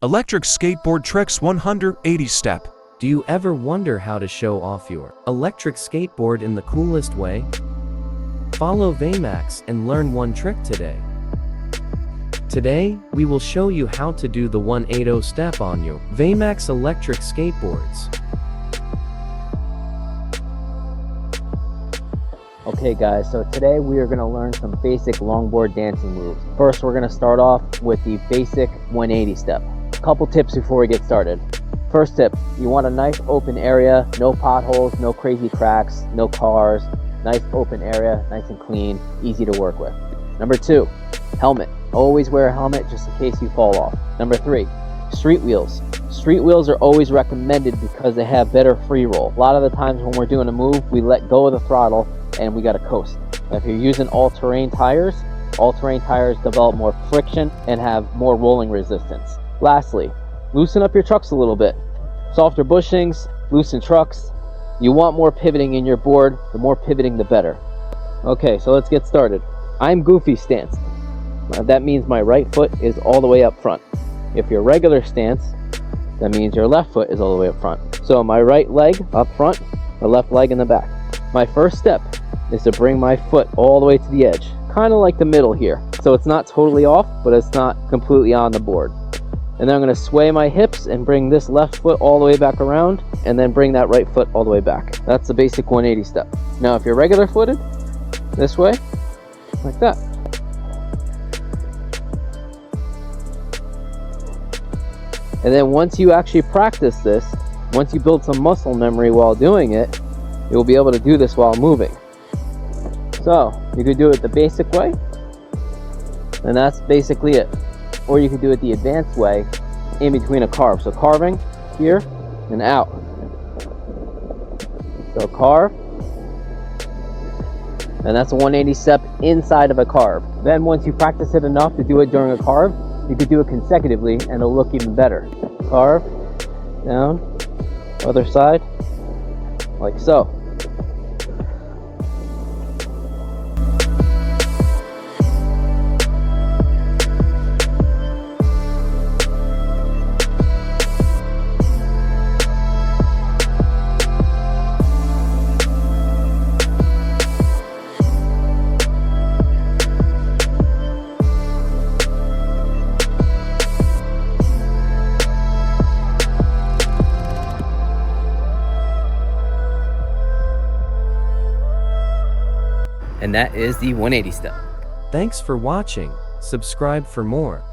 Electric skateboard tricks 180 step. Do you ever wonder how to show off your electric skateboard in the coolest way? Follow Veymax and learn one trick today. Today, we will show you how to do the 180 step on your Veymax electric skateboards. Okay guys, so today we are going to learn some basic longboard dancing moves. First, we're going to start off with the basic 180 step. A couple tips before we get started. First tip, you want a nice open area, no potholes, no crazy cracks, no cars, nice open area, nice and clean, easy to work with. Number 2, helmet. Always wear a helmet just in case you fall off. Number 3, street wheels. Street wheels are always recommended because they have better free roll. A lot of the times when we're doing a move, we let go of the throttle and we got to coast. Now, if you're using all-terrain tires develop more friction and have more rolling resistance. Lastly, loosen up your trucks a little bit. Softer bushings, loosen trucks. You want more pivoting in your board. The more pivoting, the better. Okay, so let's get started. I'm goofy stance. That means my right foot is all the way up front. If you're regular stance, that means your left foot is all the way up front. So my right leg up front, my left leg in the back. My first step is to bring my foot all the way to the edge, kind of like the middle here. So it's not totally off, but it's not completely on the board. And then I'm going to sway my hips and bring this left foot all the way back around, and then bring that right foot all the way back. That's the basic 180 step. Now if you're regular footed, this way, like that. And then once you actually practice this, once you build some muscle memory while doing it, you'll be able to do this while moving. So you could do it the basic way, and that's basically it. Or you could do it the advanced way in between a carve. So carving here and out. So carve, and that's a 180 step inside of a carve. Then once you practice it enough to do it during a carve, you could do it consecutively and it'll look even better. Carve, down, other side, like so. And that is the 180 step. Thanks for watching. Subscribe for more.